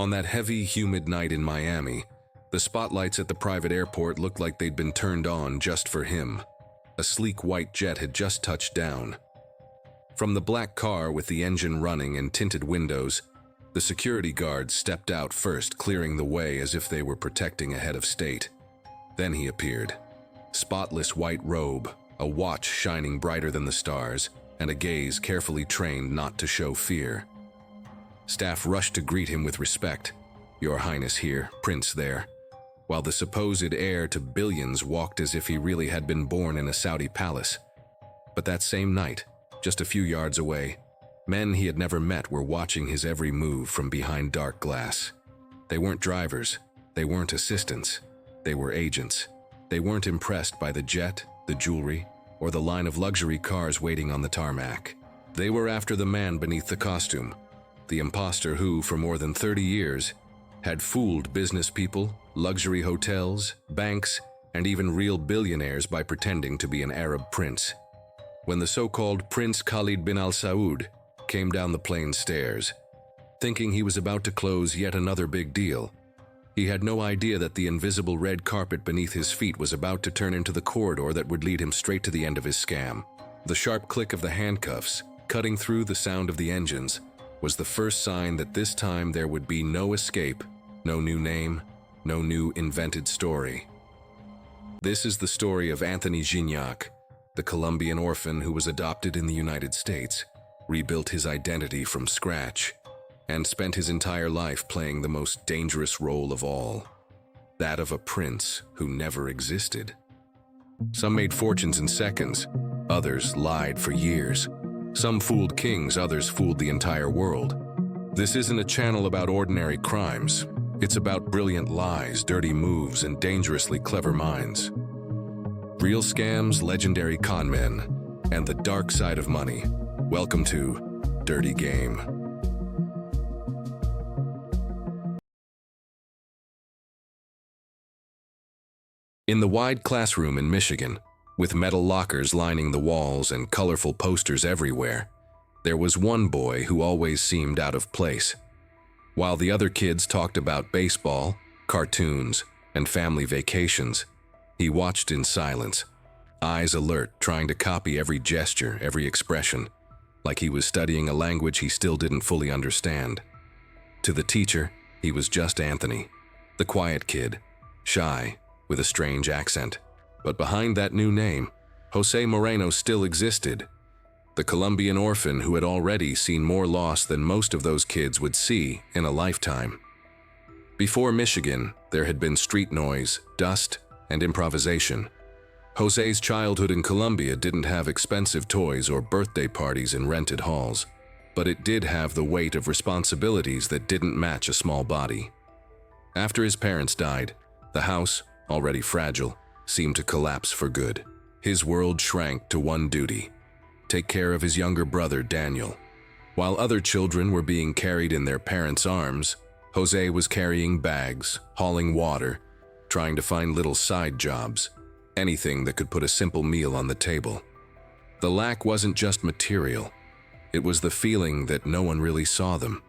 On that heavy, humid night in Miami, the spotlights at the private airport looked like they'd been turned on just for him. A sleek white jet had just touched down. From the black car with the engine running and tinted windows, the security guards stepped out first, clearing the way as if they were protecting a head of state. Then he appeared. Spotless white robe, a watch shining brighter than the stars, and a gaze carefully trained not to show fear. Staff rushed to greet him with respect. "Your Highness here, Prince there," while the supposed heir to billions walked as if he really had been born in a Saudi palace. But that same night, just a few yards away, men he had never met were watching his every move from behind dark glass. They weren't drivers, they weren't assistants, they were agents. They weren't impressed by the jet, the jewelry, or the line of luxury cars waiting on the tarmac. They were after the man beneath the costume, the imposter who, for more than 30 years, had fooled business people, luxury hotels, banks, and even real billionaires by pretending to be an Arab prince. When the so-called Prince Khalid bin Al Saud came down the plane stairs, thinking he was about to close yet another big deal, he had no idea that the invisible red carpet beneath his feet was about to turn into the corridor that would lead him straight to the end of his scam. The sharp click of the handcuffs, cutting through the sound of the engines, was the first sign that this time there would be no escape, no new name, no new invented story. This is the story of Anthony Gignac, the Colombian orphan who was adopted in the United States, rebuilt his identity from scratch, and spent his entire life playing the most dangerous role of all, that of a prince who never existed. Some made fortunes in seconds, others lied for years. Some fooled kings, others fooled the entire world. This isn't a channel about ordinary crimes. It's about brilliant lies, dirty moves, and dangerously clever minds. Real scams, legendary con men, and the dark side of money. Welcome to Dirty Game. In the wide classroom in Michigan, with metal lockers lining the walls and colorful posters everywhere, there was one boy who always seemed out of place. While the other kids talked about baseball, cartoons, and family vacations, he watched in silence, eyes alert, trying to copy every gesture, every expression, like he was studying a language he still didn't fully understand. To the teacher, he was just Anthony, the quiet kid, shy, with a strange accent. But behind that new name, Jose Moreno still existed, the Colombian orphan who had already seen more loss than most of those kids would see in a lifetime. Before Michigan, there had been street noise, dust, and improvisation. Jose's childhood in Colombia didn't have expensive toys or birthday parties in rented halls, but it did have the weight of responsibilities that didn't match a small body. After his parents died, the house, already fragile, seemed to collapse for good. His world shrank to one duty: take care of his younger brother, Daniel. While other children were being carried in their parents' arms, Jose was carrying bags, hauling water, trying to find little side jobs, anything that could put a simple meal on the table. The lack wasn't just material. It was the feeling that no one really saw them.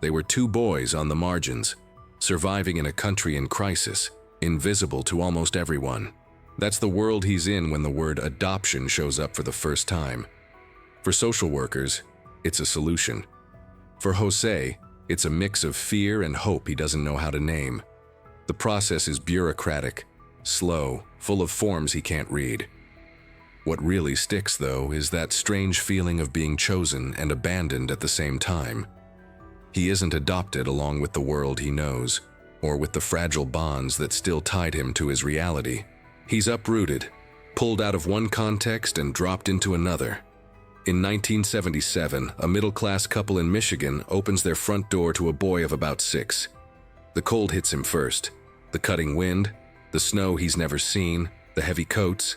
They were two boys on the margins, surviving in a country in crisis, invisible to almost everyone. That's the world he's in when the word adoption shows up for the first time. For social workers, it's a solution. For Jose, it's a mix of fear and hope he doesn't know how to name. The process is bureaucratic, slow, full of forms he can't read. What really sticks, though, is that strange feeling of being chosen and abandoned at the same time. He isn't adopted along with the world he knows, or with the fragile bonds that still tied him to his reality. He's uprooted, pulled out of one context and dropped into another. In 1977, a middle-class couple in Michigan opens their front door to a boy of about 6. The cold hits him first, the cutting wind, the snow he's never seen, the heavy coats.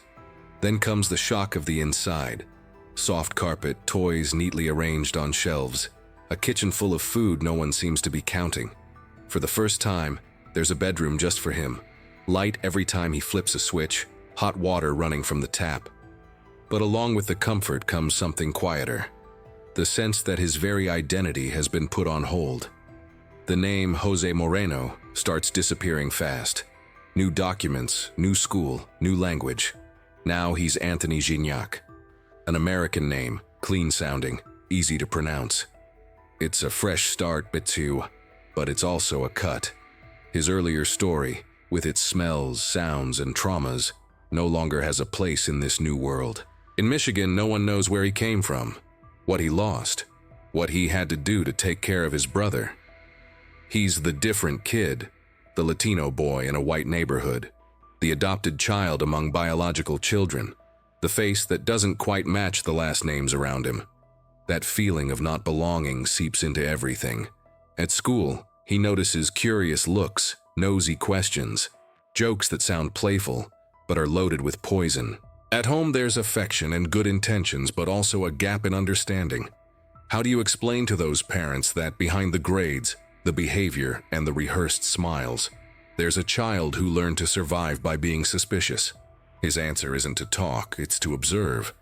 Then comes the shock of the inside. Soft carpet, toys neatly arranged on shelves, a kitchen full of food no one seems to be counting. For the first time, there's a bedroom just for him. Light every time he flips a switch, hot water running from the tap. But along with the comfort comes something quieter. The sense that his very identity has been put on hold. The name Jose Moreno starts disappearing fast. New documents, new school, new language. Now he's Anthony Gignac. An American name, clean-sounding, easy to pronounce. It's a fresh start, but it's also a cut. His earlier story, with its smells, sounds, and traumas, no longer has a place in this new world. In Michigan, no one knows where he came from, what he lost, what he had to do to take care of his brother. He's the different kid, the Latino boy in a white neighborhood, the adopted child among biological children, the face that doesn't quite match the last names around him. That feeling of not belonging seeps into everything. At school, he notices curious looks, nosy questions, jokes that sound playful but are loaded with poison. At home, there's affection and good intentions, but also a gap in understanding. How do you explain to those parents that behind the grades, the behavior, and the rehearsed smiles, there's a child who learned to survive by being suspicious? His answer isn't to talk, it's to observe.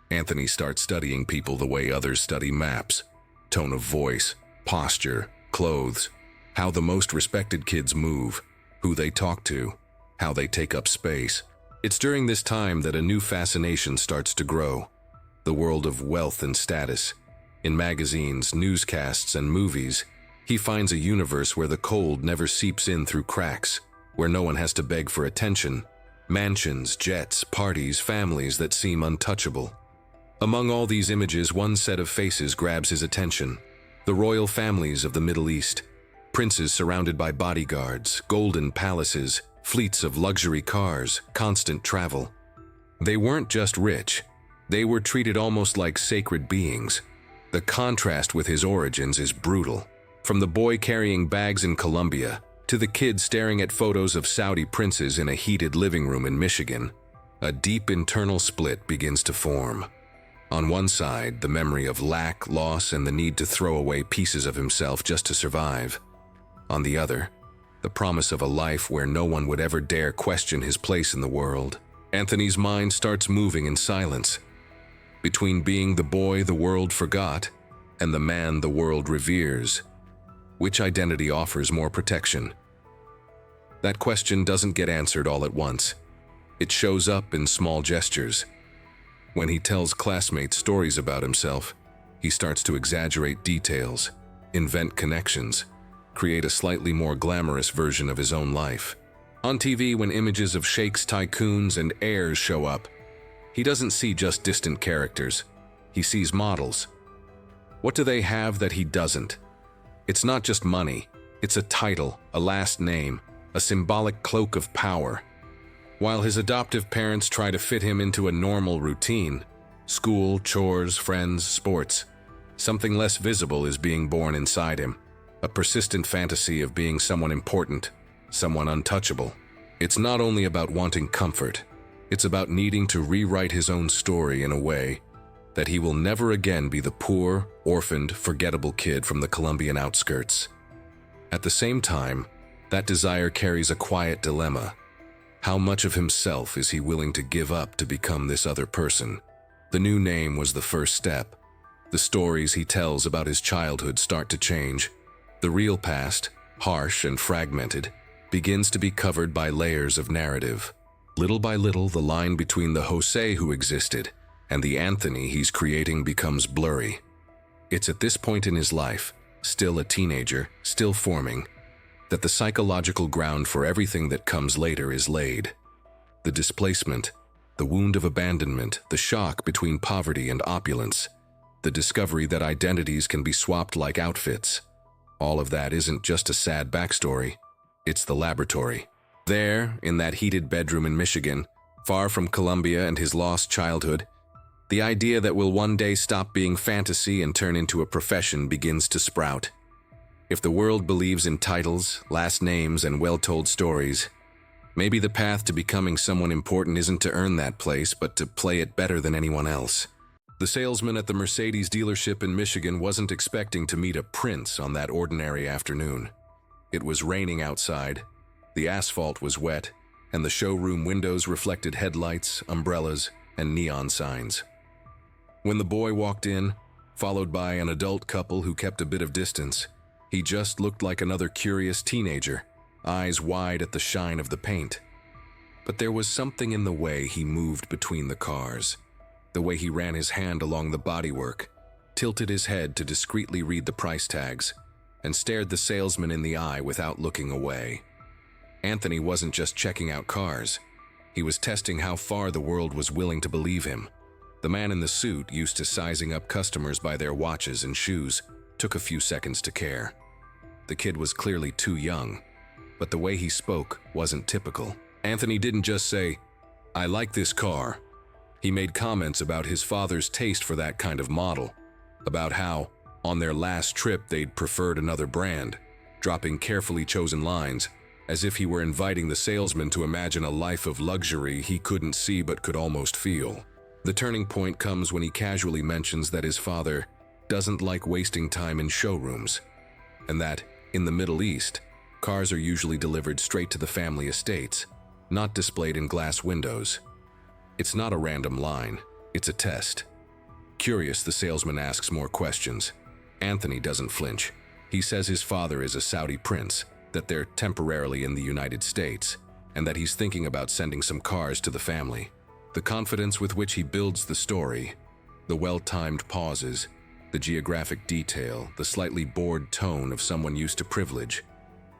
Anthony starts studying people the way others study maps. Tone of voice, posture, clothes, how the most respected kids move, who they talk to, how they take up space. It's during this time that a new fascination starts to grow. The world of wealth and status. In magazines, newscasts, and movies, he finds a universe where the cold never seeps in through cracks, where no one has to beg for attention. Mansions, jets, parties, families that seem untouchable. Among all these images, one set of faces grabs his attention. The royal families of the Middle East. Princes surrounded by bodyguards, golden palaces, fleets of luxury cars, constant travel. They weren't just rich. They were treated almost like sacred beings. The contrast with his origins is brutal. From the boy carrying bags in Colombia to the kid staring at photos of Saudi princes in a heated living room in Michigan, a deep internal split begins to form. On one side, the memory of lack, loss, and the need to throw away pieces of himself just to survive. On the other, the promise of a life where no one would ever dare question his place in the world. Anthony's mind starts moving in silence, between being the boy the world forgot and the man the world reveres. Which identity offers more protection? That question doesn't get answered all at once. It shows up in small gestures. When he tells classmates stories about himself, he starts to exaggerate details, invent connections, create a slightly more glamorous version of his own life. On TV, when images of sheikhs, tycoons, and heirs show up, he doesn't see just distant characters. He sees models. What do they have that he doesn't? It's not just money. It's a title, a last name, a symbolic cloak of power. While his adoptive parents try to fit him into a normal routine, school, chores, friends, sports, something less visible is being born inside him. A persistent fantasy of being someone important, someone untouchable. It's not only about wanting comfort, it's about needing to rewrite his own story in a way that he will never again be the poor, orphaned, forgettable kid from the Colombian outskirts. At the same time, that desire carries a quiet dilemma. How much of himself is he willing to give up to become this other person? The new name was the first step. The stories he tells about his childhood start to change. The real past, harsh and fragmented, begins to be covered by layers of narrative. Little by little, the line between the Jose who existed and the Anthony he's creating becomes blurry. It's at this point in his life, still a teenager, still forming, that the psychological ground for everything that comes later is laid. The displacement, the wound of abandonment, the shock between poverty and opulence, the discovery that identities can be swapped like outfits. All of that isn't just a sad backstory, it's the laboratory. There, in that heated bedroom in Michigan, far from Colombia and his lost childhood, the idea that will one day stop being fantasy and turn into a profession begins to sprout. If the world believes in titles, last names, and well-told stories, maybe the path to becoming someone important isn't to earn that place, but to play it better than anyone else. The salesman at the Mercedes dealership in Michigan wasn't expecting to meet a prince on that ordinary afternoon. It was raining outside, the asphalt was wet, and the showroom windows reflected headlights, umbrellas, and neon signs. When the boy walked in, followed by an adult couple who kept a bit of distance, He just looked like another curious teenager, eyes wide at the shine of the paint. But there was something in the way he moved between the cars, the way he ran his hand along the bodywork, tilted his head to discreetly read the price tags, and stared the salesman in the eye without looking away. Anthony wasn't just checking out cars. He was testing how far the world was willing to believe him. The man in the suit, used to sizing up customers by their watches and shoes, took a few seconds to care. The kid was clearly too young, but the way he spoke wasn't typical. Anthony didn't just say, "I like this car." He made comments about his father's taste for that kind of model, about how, on their last trip, they'd preferred another brand, dropping carefully chosen lines, as if he were inviting the salesman to imagine a life of luxury he couldn't see but could almost feel. The turning point comes when he casually mentions that his father doesn't like wasting time in showrooms, and that, in the Middle East, cars are usually delivered straight to the family estates, not displayed in glass windows. It's not a random line, it's a test. Curious, the salesman asks more questions. Anthony doesn't flinch. He says his father is a Saudi prince, that they're temporarily in the United States, and that he's thinking about sending some cars to the family. The confidence with which he builds the story, the well-timed pauses, the geographic detail, the slightly bored tone of someone used to privilege,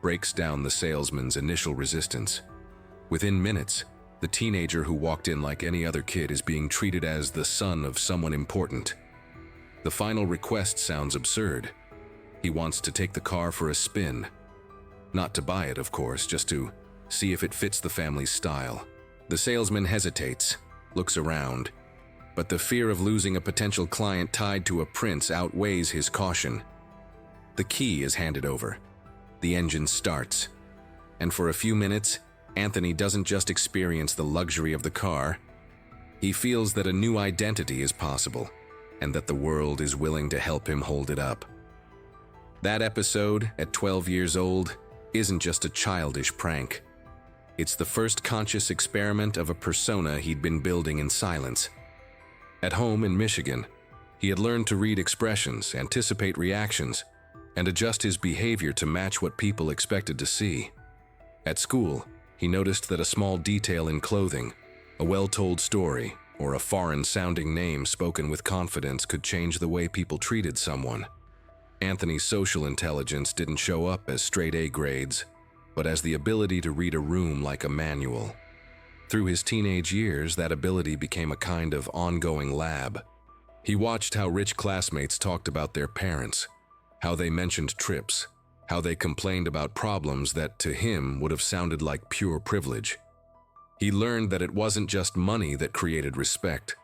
breaks down the salesman's initial resistance. Within minutes, the teenager who walked in like any other kid is being treated as the son of someone important. The final request sounds absurd. He wants to take the car for a spin. Not to buy it, of course, just to see if it fits the family's style. The salesman hesitates, looks around, but the fear of losing a potential client tied to a prince outweighs his caution. The key is handed over. The engine starts. And for a few minutes, Anthony doesn't just experience the luxury of the car. He feels that a new identity is possible, and that the world is willing to help him hold it up. That episode, at 12 years old, isn't just a childish prank. It's the first conscious experiment of a persona he'd been building in silence. At home in Michigan, he had learned to read expressions, anticipate reactions, and adjust his behavior to match what people expected to see. At school, he noticed that a small detail in clothing, a well-told story, or a foreign-sounding name spoken with confidence could change the way people treated someone. Anthony's social intelligence didn't show up as straight A grades, but as the ability to read a room like a manual. Through his teenage years, that ability became a kind of ongoing lab. He watched how rich classmates talked about their parents, how they mentioned trips, how they complained about problems that to him would have sounded like pure privilege. He learned that it wasn't just money that created respect,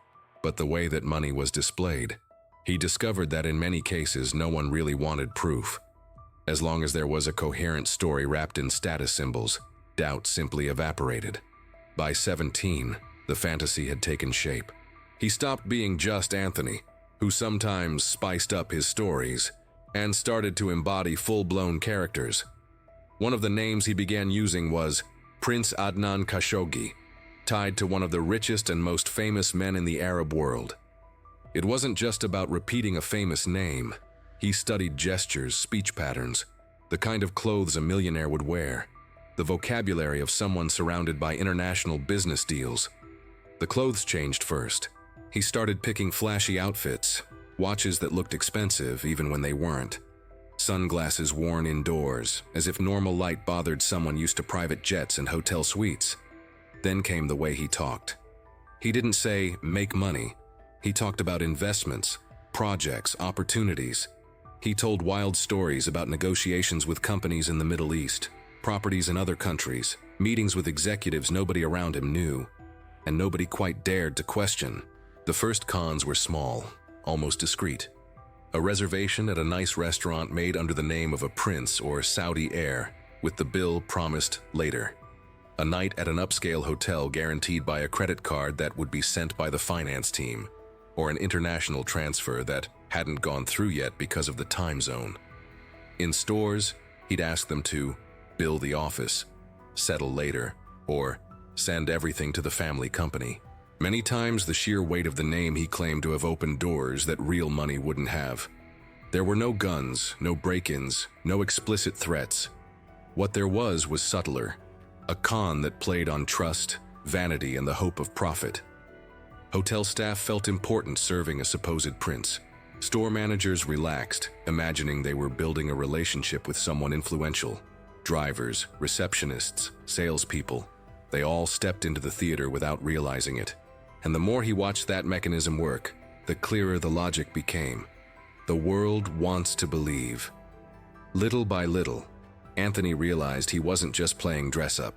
but the way that money was displayed. He discovered that in many cases no one really wanted proof. As long as there was a coherent story wrapped in status symbols, doubt simply evaporated. By 17, the fantasy had taken shape. He stopped being just Anthony, who sometimes spiced up his stories, and started to embody full-blown characters. One of the names he began using was Prince Adnan Khashoggi, tied to one of the richest and most famous men in the Arab world. It wasn't just about repeating a famous name. He studied gestures, speech patterns, the kind of clothes a millionaire would wear, the vocabulary of someone surrounded by international business deals. The clothes changed first. He started picking flashy outfits, watches that looked expensive even when they weren't, sunglasses worn indoors, as if normal light bothered someone used to private jets and hotel suites. Then came the way he talked. He didn't say, "make money." He talked about investments, projects, opportunities. He told wild stories about negotiations with companies in the Middle East, properties in other countries, meetings with executives nobody around him knew, and nobody quite dared to question. The first cons were small, almost discreet. A reservation at a nice restaurant made under the name of a prince or Saudi heir, with the bill promised later. A night at an upscale hotel guaranteed by a credit card that would be sent by the finance team, or an international transfer that hadn't gone through yet because of the time zone. In stores, he'd ask them to bill the office, settle later, or send everything to the family company. Many times the sheer weight of the name he claimed to have opened doors that real money wouldn't have. There were no guns, no break-ins, no explicit threats. What there was subtler, a con that played on trust, vanity, and the hope of profit. Hotel staff felt important serving a supposed prince. Store managers relaxed, imagining they were building a relationship with someone influential. Drivers, receptionists, salespeople, they all stepped into the theater without realizing it. And the more he watched that mechanism work, the clearer the logic became. The world wants to believe. Little by little, Anthony realized he wasn't just playing dress-up.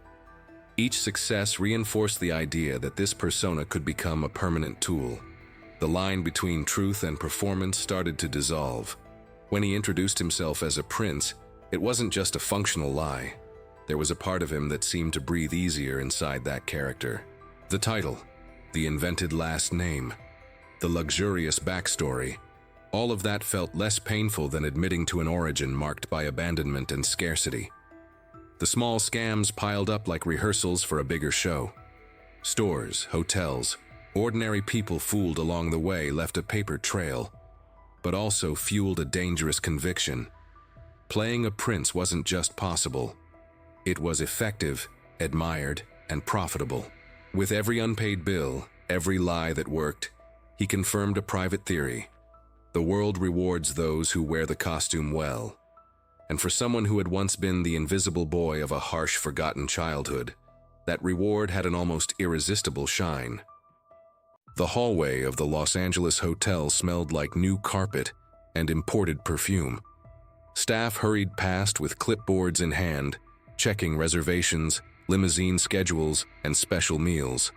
Each success reinforced the idea that this persona could become a permanent tool. The line between truth and performance started to dissolve. When he introduced himself as a prince, it wasn't just a functional lie. There was a part of him that seemed to breathe easier inside that character. The title, the invented last name, the luxurious backstory, all of that felt less painful than admitting to an origin marked by abandonment and scarcity. The small scams piled up like rehearsals for a bigger show. Stores, hotels, ordinary people fooled along the way left a paper trail, but also fueled a dangerous conviction. Playing a prince wasn't just possible. It was effective, admired, and profitable. With every unpaid bill, every lie that worked, he confirmed a private theory. The world rewards those who wear the costume well. And for someone who had once been the invisible boy of a harsh, forgotten childhood, that reward had an almost irresistible shine. The hallway of the Los Angeles hotel smelled like new carpet and imported perfume. Staff hurried past with clipboards in hand, checking reservations, limousine schedules, and special meals.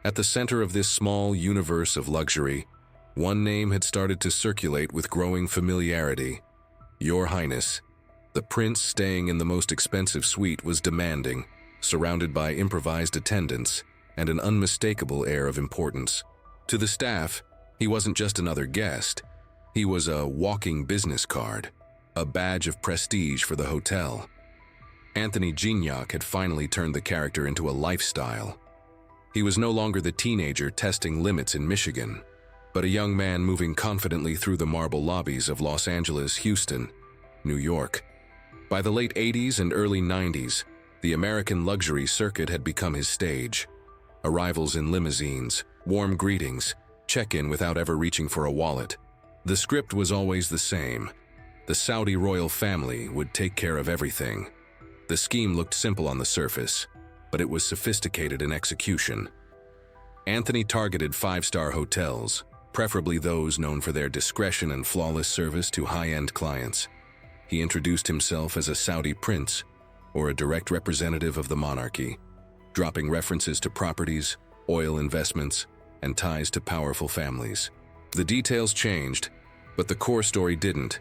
At the center of this small universe of luxury, one name had started to circulate with growing familiarity. Your Highness. The prince staying in the most expensive suite was demanding, surrounded by improvised attendants and an unmistakable air of importance. To the staff, he wasn't just another guest. He was a walking business card, a badge of prestige for the hotel. Anthony Gignac had finally turned the character into a lifestyle. He was no longer the teenager testing limits in Michigan, but a young man moving confidently through the marble lobbies of Los Angeles, Houston, New York. By the late 80s and early 90s, the American luxury circuit had become his stage. Arrivals in limousines, warm greetings, check-in without ever reaching for a wallet. The script was always the same. The Saudi royal family would take care of everything. The scheme looked simple on the surface, but it was sophisticated in execution. Anthony targeted five-star hotels, preferably those known for their discretion and flawless service to high-end clients. He introduced himself as a Saudi prince, or a direct representative of the monarchy, dropping references to properties, oil investments, and ties to powerful families. The details changed, but the core story didn't.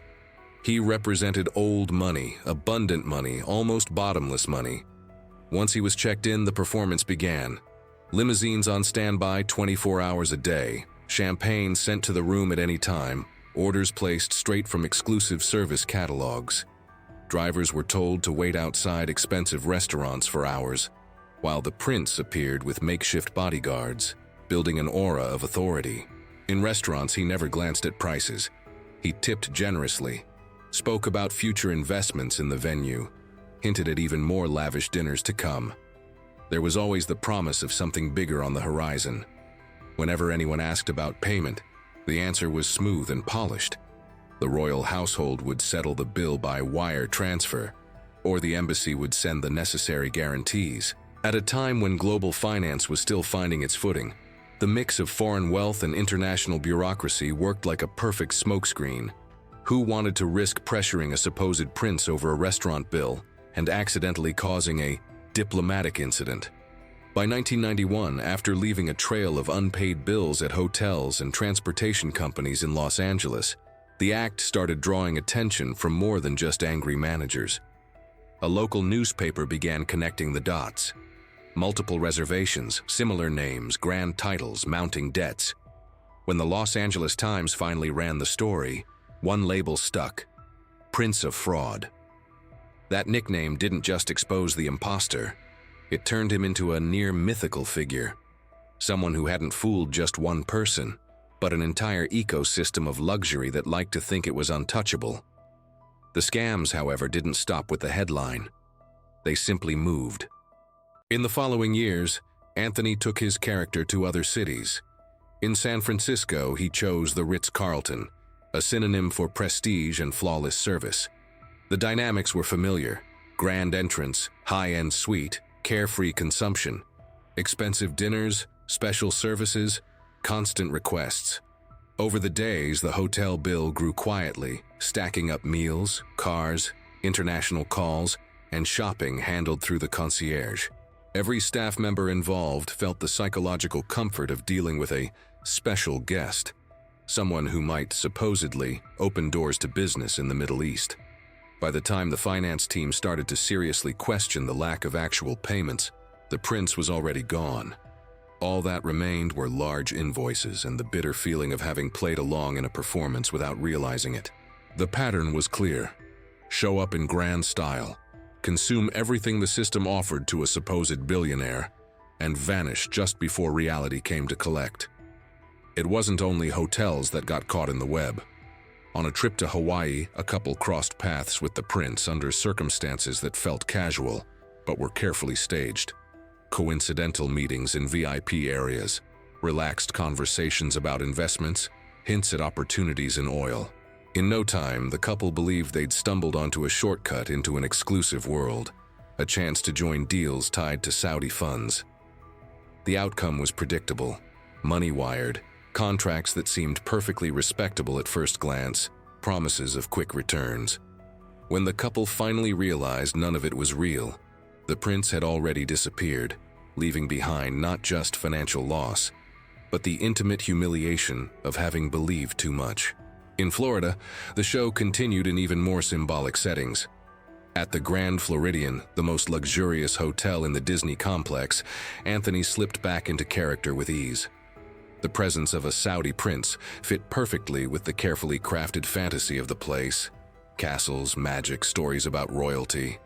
He represented old money, abundant money, almost bottomless money. Once he was checked in, the performance began. Limousines on standby 24 hours a day, champagne sent to the room at any time, orders placed straight from exclusive service catalogs. Drivers were told to wait outside expensive restaurants for hours, while the prince appeared with makeshift bodyguards, building an aura of authority. In restaurants, he never glanced at prices. He tipped generously, spoke about future investments in the venue, hinted at even more lavish dinners to come. There was always the promise of something bigger on the horizon. Whenever anyone asked about payment, the answer was smooth and polished. The royal household would settle the bill by wire transfer, or the embassy would send the necessary guarantees. At a time when global finance was still finding its footing, the mix of foreign wealth and international bureaucracy worked like a perfect smokescreen. Who wanted to risk pressuring a supposed prince over a restaurant bill and accidentally causing a diplomatic incident? By 1991, after leaving a trail of unpaid bills at hotels and transportation companies in Los Angeles, the act started drawing attention from more than just angry managers. A local newspaper began connecting the dots. Multiple reservations, similar names, grand titles, mounting debts. When the Los Angeles Times finally ran the story, one label stuck: Prince of Fraud. That nickname didn't just expose the imposter, it turned him into a near mythical figure. Someone who hadn't fooled just one person, but an entire ecosystem of luxury that liked to think it was untouchable. The scams, however, didn't stop with the headline. They simply moved. In the following years, Anthony took his character to other cities. In San Francisco, he chose the Ritz-Carlton, a synonym for prestige and flawless service. The dynamics were familiar: grand entrance, high-end suite, carefree consumption, expensive dinners, special services, constant requests. Over the days, the hotel bill grew quietly, stacking up meals, cars, international calls, and shopping handled through the concierge. Every staff member involved felt the psychological comfort of dealing with a special guest, someone who might supposedly open doors to business in the Middle East. By the time the finance team started to seriously question the lack of actual payments, the prince was already gone. All that remained were large invoices and the bitter feeling of having played along in a performance without realizing it. The pattern was clear: show up in grand style, consume everything the system offered to a supposed billionaire, and vanish just before reality came to collect. It wasn't only hotels that got caught in the web. On a trip to Hawaii, a couple crossed paths with the prince under circumstances that felt casual, but were carefully staged. Coincidental meetings in VIP areas, relaxed conversations about investments, hints at opportunities in oil. In no time, the couple believed they'd stumbled onto a shortcut into an exclusive world, a chance to join deals tied to Saudi funds. The outcome was predictable: money-wired, contracts that seemed perfectly respectable at first glance, promises of quick returns. When the couple finally realized none of it was real, the prince had already disappeared, leaving behind not just financial loss, but the intimate humiliation of having believed too much. In Florida, the show continued in even more symbolic settings. At the Grand Floridian, the most luxurious hotel in the Disney complex, Anthony slipped back into character with ease. The presence of a Saudi prince fit perfectly with the carefully crafted fantasy of the place: castles, magic, stories about royalty.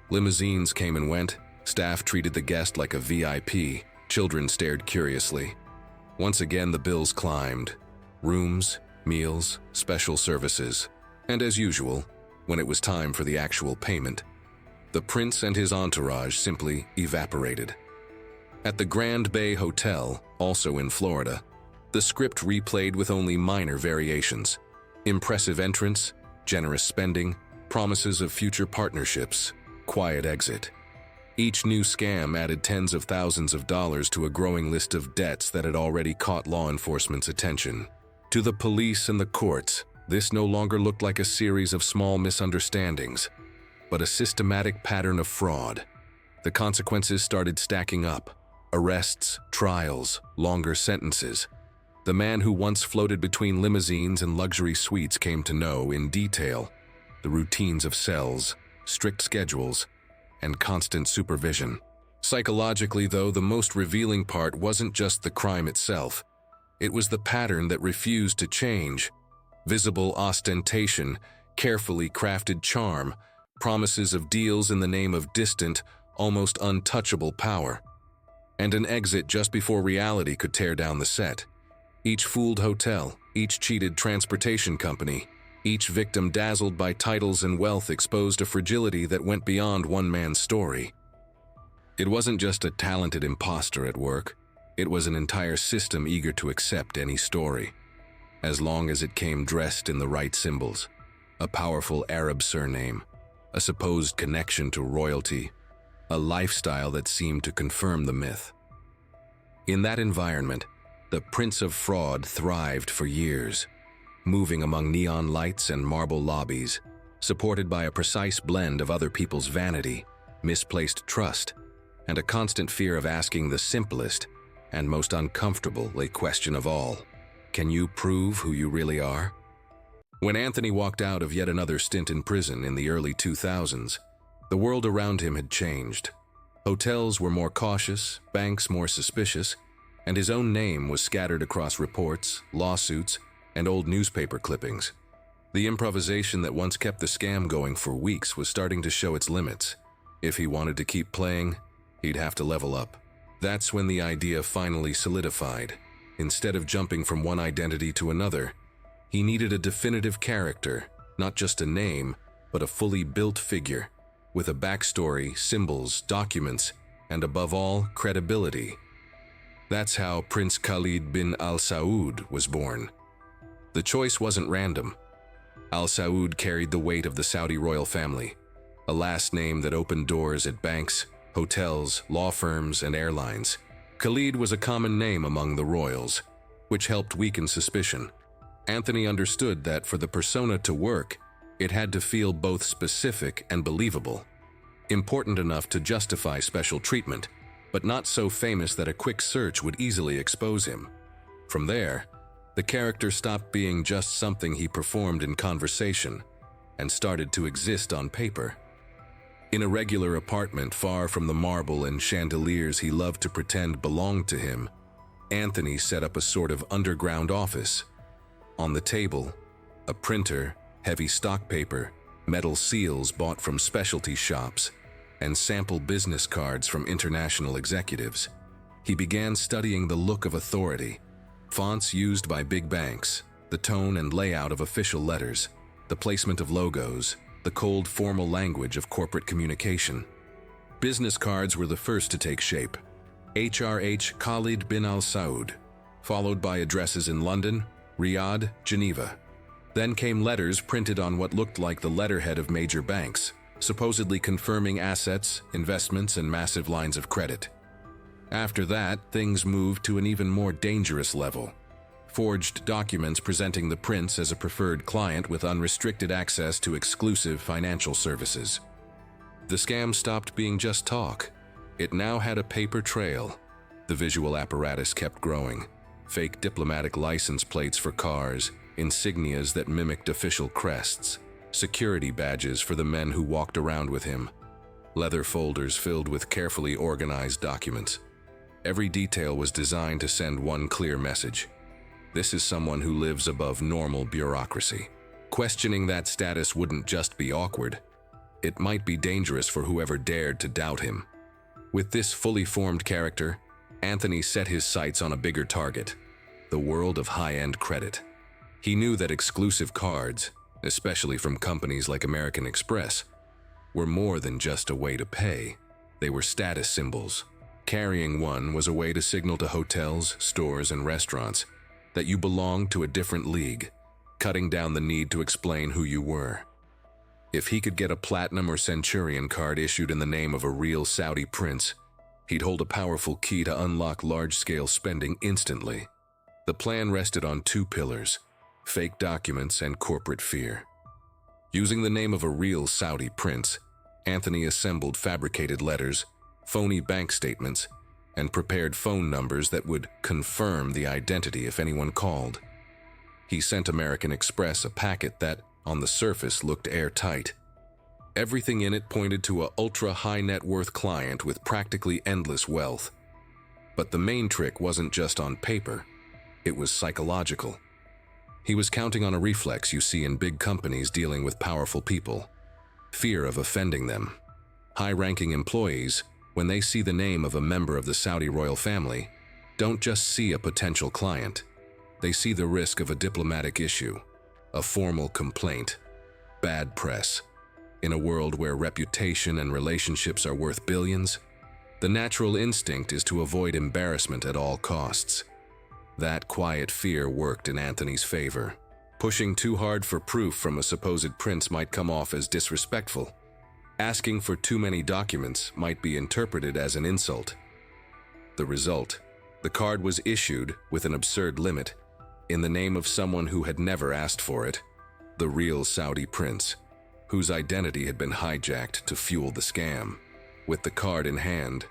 Limousines came and went, staff treated the guest like a VIP, children stared curiously. Once again, the bills climbed: rooms, meals, special services. And as usual, when it was time for the actual payment, the prince and his entourage simply evaporated. At the Grand Bay Hotel, also in Florida, the script replayed with only minor variations: impressive entrance, generous spending, promises of future partnerships, quiet exit. Each new scam added tens of thousands of dollars to a growing list of debts that had already caught law enforcement's attention. To the police and the courts, this no longer looked like a series of small misunderstandings, but a systematic pattern of fraud. The consequences started stacking up: arrests, trials, longer sentences. The man who once floated between limousines and luxury suites came to know in detail the routines of cells, strict schedules, and constant supervision. Psychologically, though, the most revealing part wasn't just the crime itself. It was the pattern that refused to change: visible ostentation, carefully crafted charm, promises of deals in the name of distant, almost untouchable power, and an exit just before reality could tear down the set. Each fooled hotel, each cheated transportation company, each victim dazzled by titles and wealth exposed a fragility that went beyond one man's story. It wasn't just a talented imposter at work. It was an entire system eager to accept any story, as long as it came dressed in the right symbols: a powerful Arab surname, a supposed connection to royalty, a lifestyle that seemed to confirm the myth. In that environment, the Prince of Fraud thrived for years, moving among neon lights and marble lobbies, supported by a precise blend of other people's vanity, misplaced trust, and a constant fear of asking the simplest and most uncomfortable question of all: can you prove who you really are? When Anthony walked out of yet another stint in prison in the early 2000s, the world around him had changed. Hotels were more cautious, banks more suspicious, and his own name was scattered across reports, lawsuits, and old newspaper clippings. The improvisation that once kept the scam going for weeks was starting to show its limits. If he wanted to keep playing, he'd have to level up. That's when the idea finally solidified: Instead of jumping from one identity to another, he needed a definitive character, not just a name, but a fully built figure, with a backstory, symbols, documents, and above all, credibility. That's how Prince Khalid bin Al Saud was born. The choice wasn't random. Al Saud carried the weight of the Saudi royal family, a last name that opened doors at banks, hotels, law firms, and airlines. Khalid was a common name among the royals, which helped weaken suspicion. Anthony understood that for the persona to work, it had to feel both specific and believable, important enough to justify special treatment, but not so famous that a quick search would easily expose him. From there, the character stopped being just something he performed in conversation and started to exist on paper. In a regular apartment far from the marble and chandeliers he loved to pretend belonged to him, Anthony set up a sort of underground office. On the table, a printer, heavy stock paper, metal seals bought from specialty shops, and sample business cards from international executives. He began studying the look of authority, fonts used by big banks, the tone and layout of official letters, the placement of logos, the cold formal language of corporate communication. Business cards were the first to take shape. HRH Khalid bin Al Saud, followed by addresses in London, Riyadh, Geneva. Then came letters printed on what looked like the letterhead of major banks, supposedly confirming assets, investments, and massive lines of credit. After that, things moved to an even more dangerous level. Forged documents presenting the prince as a preferred client with unrestricted access to exclusive financial services. The scam stopped being just talk. It now had a paper trail. The visual apparatus kept growing. Fake diplomatic license plates for cars, insignias that mimicked official crests, security badges for the men who walked around with him, leather folders filled with carefully organized documents. Every detail was designed to send one clear message. This is someone who lives above normal bureaucracy. Questioning that status wouldn't just be awkward. It might be dangerous for whoever dared to doubt him. With this fully formed character, Anthony set his sights on a bigger target, the world of high-end credit. He knew that exclusive cards, especially from companies like American Express, were more than just a way to pay. They were status symbols. Carrying one was a way to signal to hotels, stores, and restaurants that you belonged to a different league, cutting down the need to explain who you were. If he could get a platinum or centurion card issued in the name of a real Saudi prince, he'd hold a powerful key to unlock large-scale spending instantly. The plan rested on two pillars: fake documents and corporate fear. Using the name of a real Saudi prince, Anthony assembled fabricated letters, phony bank statements, and prepared phone numbers that would confirm the identity if anyone called. He sent American Express a packet that, on the surface, looked airtight. Everything in it pointed to an ultra-high net worth client with practically endless wealth. But the main trick wasn't just on paper, it was psychological. He was counting on a reflex you see in big companies dealing with powerful people: fear of offending them. High-ranking employees, when they see the name of a member of the Saudi royal family, don't just see a potential client. They see the risk of a diplomatic issue, a formal complaint, bad press. In a world where reputation and relationships are worth billions, the natural instinct is to avoid embarrassment at all costs. That quiet fear worked in Anthony's favor. Pushing too hard for proof from a supposed prince might come off as disrespectful. Asking for too many documents might be interpreted as an insult. The result: the card was issued with an absurd limit, in the name of someone who had never asked for it, the real Saudi prince, whose identity had been hijacked to fuel the scam. With the card in hand,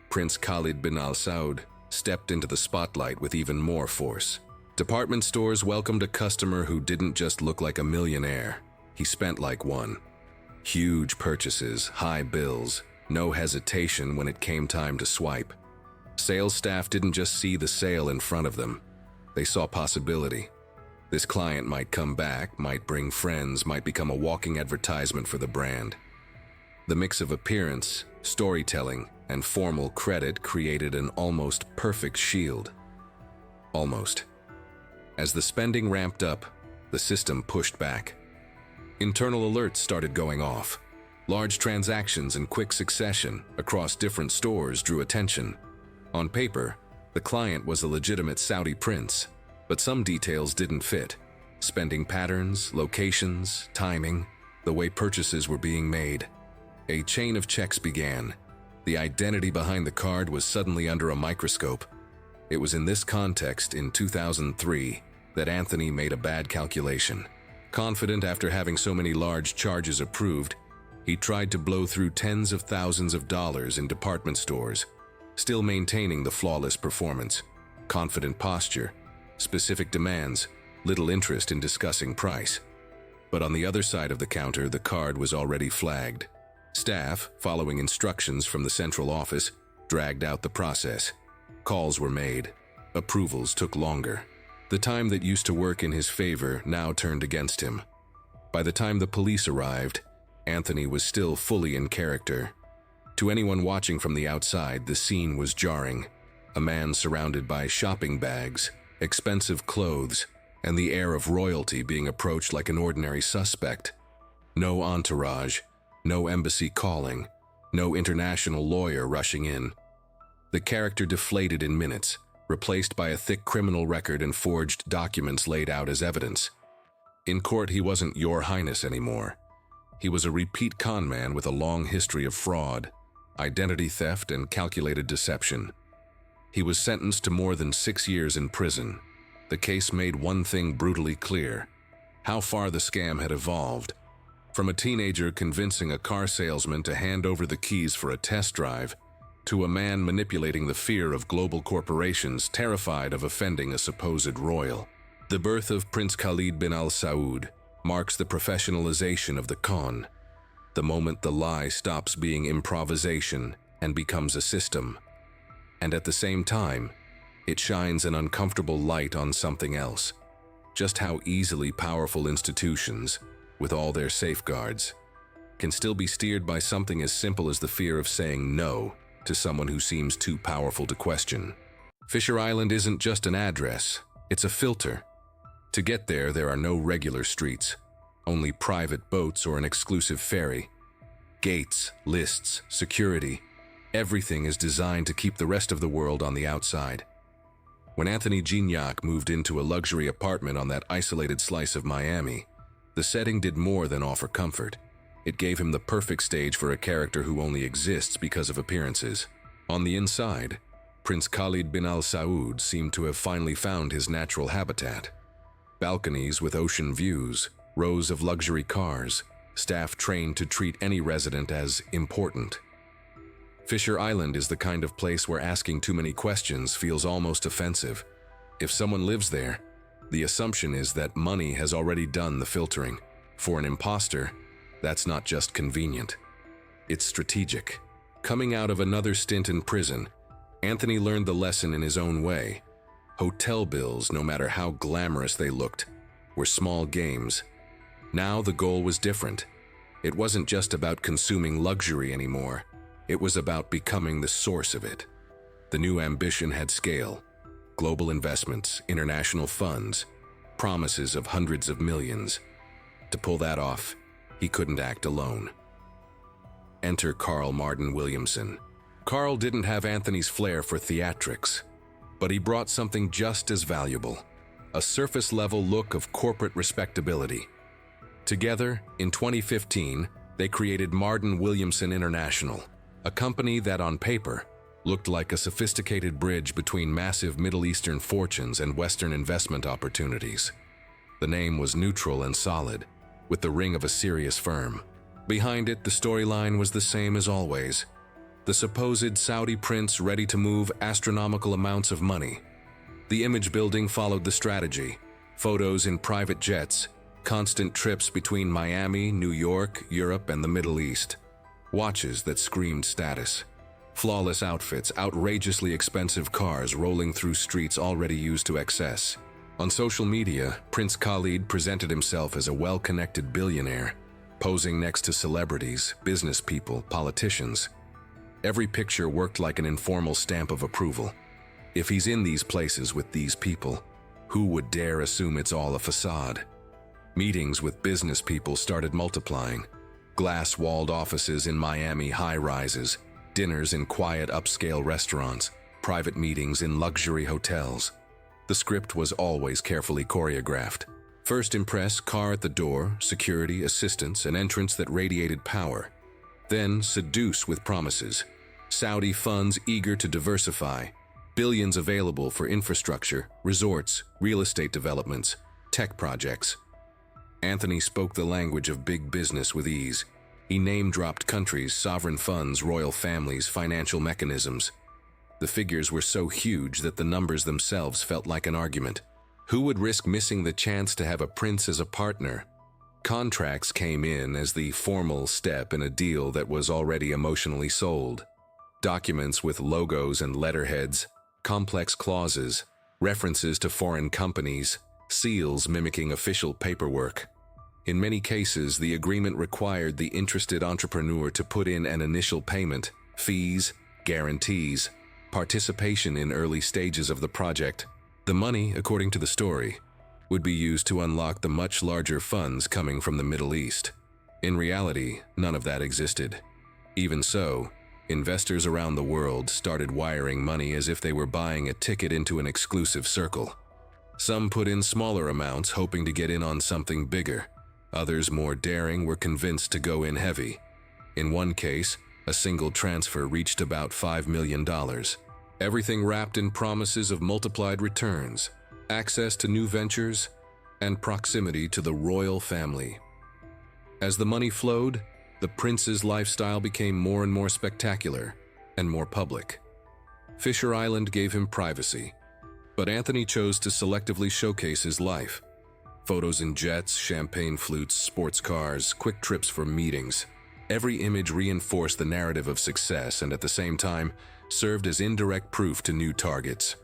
Prince Khalid bin Al Saud stepped into the spotlight with even more force. Department stores welcomed a customer who didn't just look like a millionaire, he spent like one. Huge purchases, high bills, no hesitation when it came time to swipe. Sales staff didn't just see the sale in front of them, they saw possibility. This client might come back, might bring friends, might become a walking advertisement for the brand. The mix of appearance, storytelling, and formal credit created an almost perfect shield. Almost. As the spending ramped up, the system pushed back. Internal alerts started going off. Large transactions in quick succession across different stores drew attention. On paper, the client was a legitimate Saudi prince, but some details didn't fit. Spending patterns, locations, timing, the way purchases were being made. A chain of checks began. The identity behind the card was suddenly under a microscope. It was in this context, in 2003, that Anthony made a bad calculation. Confident after having so many large charges approved, he tried to blow through tens of thousands of dollars in department stores, still maintaining the flawless performance, confident posture, specific demands, little interest in discussing price. But on the other side of the counter, the card was already flagged. Staff, following instructions from the central office, dragged out the process. Calls were made. Approvals took longer. The time that used to work in his favor now turned against him. By the time the police arrived, Anthony was still fully in character. To anyone watching from the outside, the scene was jarring. A man surrounded by shopping bags, expensive clothes, and the air of royalty being approached like an ordinary suspect. No entourage, no embassy calling, no international lawyer rushing in. The character deflated in minutes, replaced by a thick criminal record and forged documents laid out as evidence. In court, he wasn't Your Highness anymore. He was a repeat con man with a long history of fraud, identity theft, and calculated deception. He was sentenced to more than 6 years in prison. The case made one thing brutally clear: how far the scam had evolved. From a teenager convincing a car salesman to hand over the keys for a test drive, to a man manipulating the fear of global corporations terrified of offending a supposed royal. The birth of Prince Khalid bin Al Saud marks the professionalization of the con, the moment the lie stops being improvisation and becomes a system. And at the same time, it shines an uncomfortable light on something else: just how easily powerful institutions, with all their safeguards, can still be steered by something as simple as the fear of saying no to someone who seems too powerful to question. Fisher Island isn't just an address, it's a filter. To get there, there are no regular streets, only private boats or an exclusive ferry. Gates, lists, security, everything is designed to keep the rest of the world on the outside. When Anthony Gignac moved into a luxury apartment on that isolated slice of Miami, the setting did more than offer comfort. It gave him the perfect stage for a character who only exists because of appearances. On the inside, Prince Khalid bin Al Saud seemed to have finally found his natural habitat. Balconies with ocean views, rows of luxury cars, staff trained to treat any resident as important. Fisher Island is the kind of place where asking too many questions feels almost offensive. If someone lives there, the assumption is that money has already done the filtering. For an imposter, that's not just convenient. It's strategic. Coming out of another stint in prison, Anthony learned the lesson in his own way. Hotel bills, no matter how glamorous they looked, were small games. Now the goal was different. It wasn't just about consuming luxury anymore. It was about becoming the source of it. The new ambition had scale: global investments, international funds, promises of hundreds of millions. To pull that off, he couldn't act alone. Enter Carl Martin Williamson. Carl didn't have Anthony's flair for theatrics, but he brought something just as valuable: a surface-level look of corporate respectability. Together, in 2015, they created Martin Williamson International, a company that on paper looked like a sophisticated bridge between massive Middle Eastern fortunes and Western investment opportunities. The name was neutral and solid, with the ring of a serious firm. Behind it, the storyline was the same as always: the supposed Saudi prince ready to move astronomical amounts of money. The image building followed the strategy: photos in private jets, constant trips between Miami, New York, Europe, and the Middle East. Watches that screamed status. Flawless outfits, outrageously expensive cars rolling through streets already used to excess. On social media, Prince Khalid presented himself as a well-connected billionaire, posing next to celebrities, business people, politicians. Every picture worked like an informal stamp of approval. If he's in these places with these people, who would dare assume it's all a facade? Meetings with business people started multiplying. Glass-walled offices in Miami high-rises, dinners in quiet upscale restaurants, private meetings in luxury hotels. The script was always carefully choreographed. First impress, car at the door, security, assistance, an entrance that radiated power. Then seduce with promises. Saudi funds eager to diversify. Billions available for infrastructure, resorts, real estate developments, tech projects. Anthony spoke the language of big business with ease. He name-dropped countries, sovereign funds, royal families, financial mechanisms. The figures were so huge that the numbers themselves felt like an argument. Who would risk missing the chance to have a prince as a partner? Contracts came in as the formal step in a deal that was already emotionally sold. Documents with logos and letterheads, complex clauses, references to foreign companies, seals mimicking official paperwork. In many cases, the agreement required the interested entrepreneur to put in an initial payment, fees, guarantees, participation in early stages of the project. The money, according to the story, would be used to unlock the much larger funds coming from the Middle East. In reality, none of that existed. Even so, investors around the world started wiring money as if they were buying a ticket into an exclusive circle. Some put in smaller amounts, hoping to get in on something bigger. Others, more daring, were convinced to go in heavy. In one case, a single transfer reached about $5 million. Everything wrapped in promises of multiplied returns, access to new ventures, and proximity to the royal family. As the money flowed, the prince's lifestyle became more and more spectacular and more public. Fisher Island gave him privacy, but Anthony chose to selectively showcase his life. Photos in jets, champagne flutes, sports cars, quick trips for meetings. Every image reinforced the narrative of success and at the same time served as indirect proof to new targets.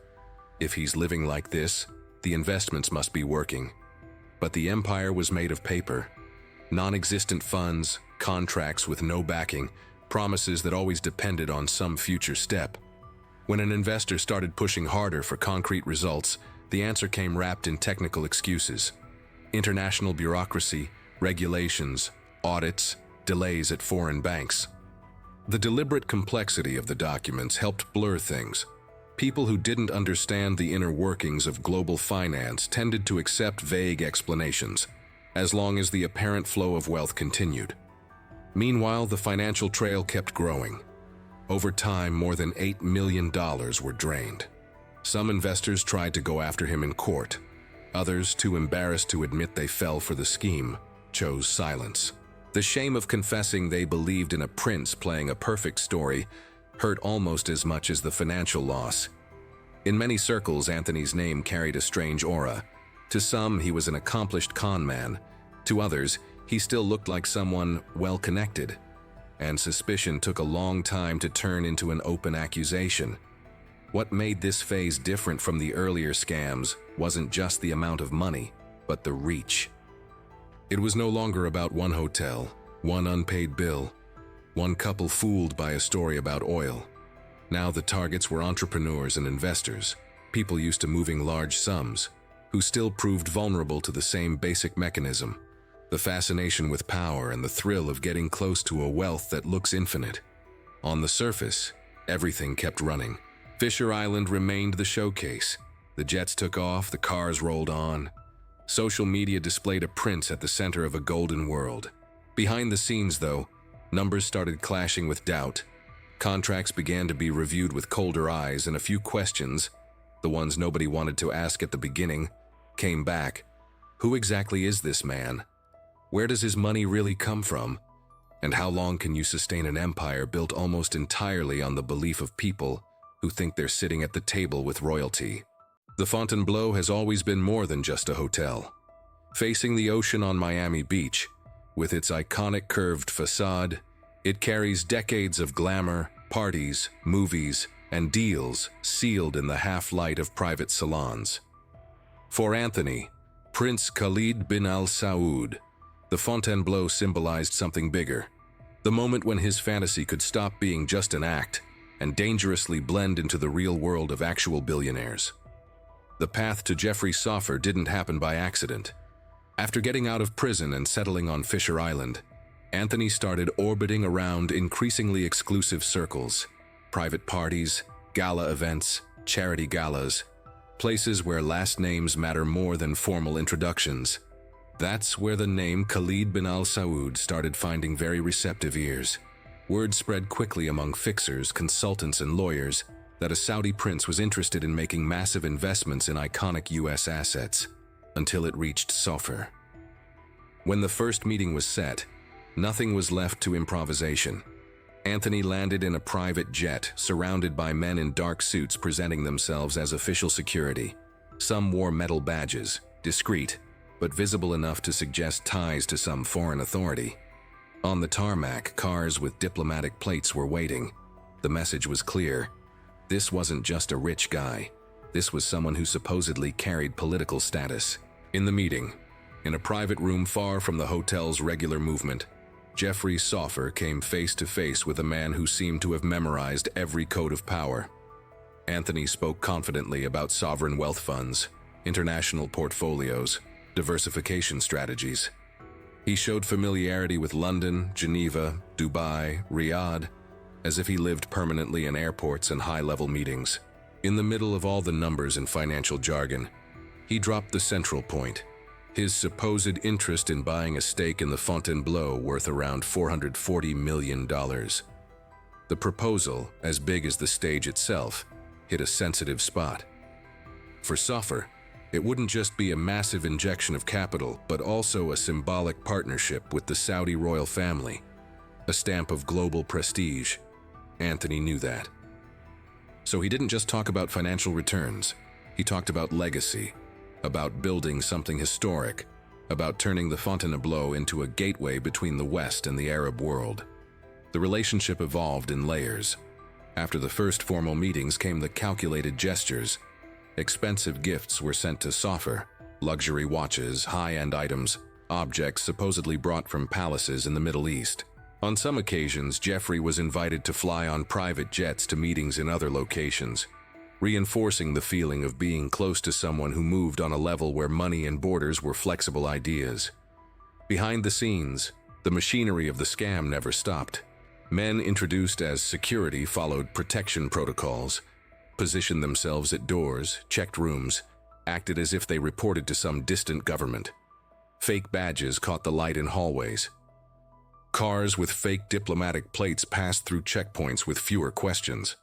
If he's living like this, the investments must be working. But the empire was made of paper. Non-existent funds, contracts with no backing, promises that always depended on some future step. When an investor started pushing harder for concrete results, the answer came wrapped in technical excuses. International bureaucracy, regulations, audits, delays at foreign banks. The deliberate complexity of the documents helped blur things. People who didn't understand the inner workings of global finance tended to accept vague explanations, as long as the apparent flow of wealth continued. Meanwhile, the financial trail kept growing. Over time, more than $8 million were drained. Some investors tried to go after him in court. Others, too embarrassed to admit they fell for the scheme, chose silence. The shame of confessing they believed in a prince playing a perfect story hurt almost as much as the financial loss. In many circles, Anthony's name carried a strange aura. To some, he was an accomplished con man. To others, he still looked like someone well-connected. And suspicion took a long time to turn into an open accusation. What made this phase different from the earlier scams wasn't just the amount of money, but the reach. It was no longer about one hotel, one unpaid bill, one couple fooled by a story about oil. Now the targets were entrepreneurs and investors, people used to moving large sums, who still proved vulnerable to the same basic mechanism, the fascination with power and the thrill of getting close to a wealth that looks infinite. On the surface, everything kept running. Fisher Island remained the showcase. The jets took off, the cars rolled on. Social media displayed a prince at the center of a golden world. Behind the scenes, though, numbers started clashing with doubt. Contracts began to be reviewed with colder eyes, and a few questions, the ones nobody wanted to ask at the beginning, came back. Who exactly is this man? Where does his money really come from? And how long can you sustain an empire built almost entirely on the belief of people who think they're sitting at the table with royalty? The Fontainebleau has always been more than just a hotel. Facing the ocean on Miami Beach, with its iconic curved facade, it carries decades of glamour, parties, movies, and deals sealed in the half-light of private salons. For Anthony, Prince Khalid bin Al Saud, the Fontainebleau symbolized something bigger. The moment when his fantasy could stop being just an act and dangerously blend into the real world of actual billionaires. The path to Jeffrey Soffer didn't happen by accident. After getting out of prison and settling on Fisher Island, Anthony started orbiting around increasingly exclusive circles, private parties, gala events, charity galas, places where last names matter more than formal introductions. That's where the name Khalid bin Al Saud started finding very receptive ears. Word spread quickly among fixers, consultants, and lawyers that a Saudi prince was interested in making massive investments in iconic US assets, until it reached Soffer. When the first meeting was set, nothing was left to improvisation. Anthony landed in a private jet, surrounded by men in dark suits presenting themselves as official security. Some wore metal badges, discreet, but visible enough to suggest ties to some foreign authority. On the tarmac, cars with diplomatic plates were waiting. The message was clear. This wasn't just a rich guy. This was someone who supposedly carried political status. In the meeting, in a private room far from the hotel's regular movement, Jeffrey Soffer came face to face with a man who seemed to have memorized every code of power. Anthony spoke confidently about sovereign wealth funds, international portfolios, diversification strategies. He showed familiarity with London, Geneva, Dubai, Riyadh, as if he lived permanently in airports and high-level meetings. In the middle of all the numbers and financial jargon, he dropped the central point: his supposed interest in buying a stake in the Fontainebleau worth around $440 million. The proposal, as big as the stage itself, hit a sensitive spot. For Soffer, it wouldn't just be a massive injection of capital, but also a symbolic partnership with the Saudi royal family, a stamp of global prestige. Anthony knew that. So he didn't just talk about financial returns. He talked about legacy, about building something historic, about turning the Fontainebleau into a gateway between the West and the Arab world. The relationship evolved in layers. After the first formal meetings came the calculated gestures. Expensive gifts were sent to Soffer: luxury watches, high-end items, objects supposedly brought from palaces in the Middle East. On some occasions, Jeffrey was invited to fly on private jets to meetings in other locations, reinforcing the feeling of being close to someone who moved on a level where money and borders were flexible ideas. Behind the scenes, the machinery of the scam never stopped. Men introduced as security followed protection protocols, positioned themselves at doors, checked rooms, acted as if they reported to some distant government. Fake badges caught the light in hallways. Cars with fake diplomatic plates passed through checkpoints with fewer questions.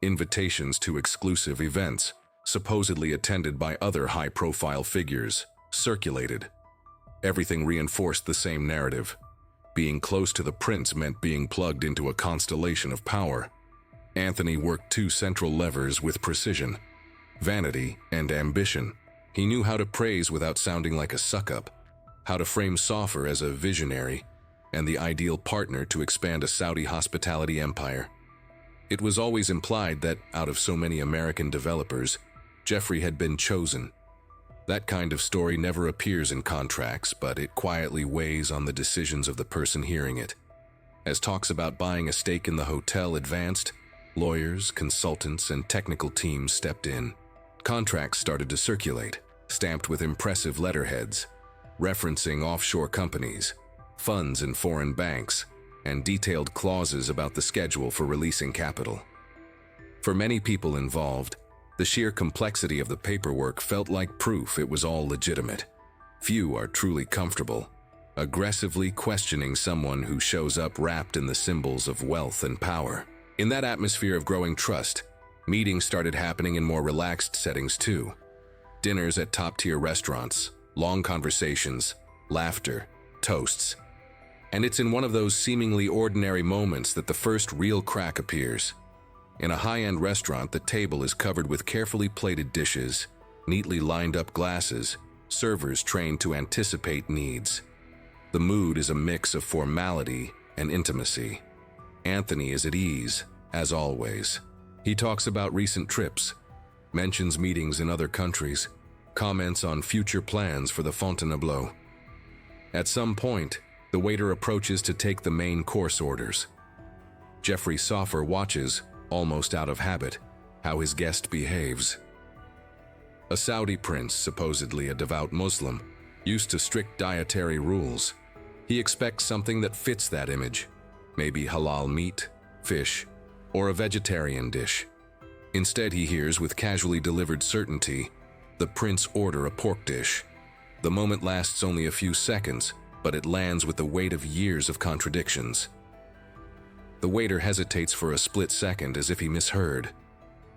Invitations to exclusive events, supposedly attended by other high-profile figures, circulated. Everything reinforced the same narrative. Being close to the prince meant being plugged into a constellation of power. Anthony worked two central levers with precision: vanity and ambition. He knew how to praise without sounding like a suck-up, how to frame Soffer as a visionary and the ideal partner to expand a Saudi hospitality empire. It was always implied that, out of so many American developers, Jeffrey had been chosen. That kind of story never appears in contracts, but it quietly weighs on the decisions of the person hearing it. As talks about buying a stake in the hotel advanced, lawyers, consultants, and technical teams stepped in. Contracts started to circulate, stamped with impressive letterheads, referencing offshore companies, funds in foreign banks, and detailed clauses about the schedule for releasing capital. For many people involved, the sheer complexity of the paperwork felt like proof it was all legitimate. Few are truly comfortable, aggressively questioning someone who shows up wrapped in the symbols of wealth and power. In that atmosphere of growing trust, meetings started happening in more relaxed settings too. Dinners at top-tier restaurants, long conversations, laughter, toasts. And it's in one of those seemingly ordinary moments that the first real crack appears. In a high-end restaurant, the table is covered with carefully plated dishes, neatly lined up glasses, servers trained to anticipate needs. The mood is a mix of formality and intimacy. Anthony is at ease, as always. He talks about recent trips, mentions meetings in other countries, comments on future plans for the Fontainebleau. At some point, the waiter approaches to take the main course orders. Jeffrey Soffer watches, almost out of habit, how his guest behaves. A Saudi prince, supposedly a devout Muslim, used to strict dietary rules. He expects something that fits that image, maybe halal meat, fish, or a vegetarian dish. Instead, he hears with casually delivered certainty, the prince order a pork dish. The moment lasts only a few seconds, but it lands with the weight of years of contradictions. The waiter hesitates for a split second as if he misheard.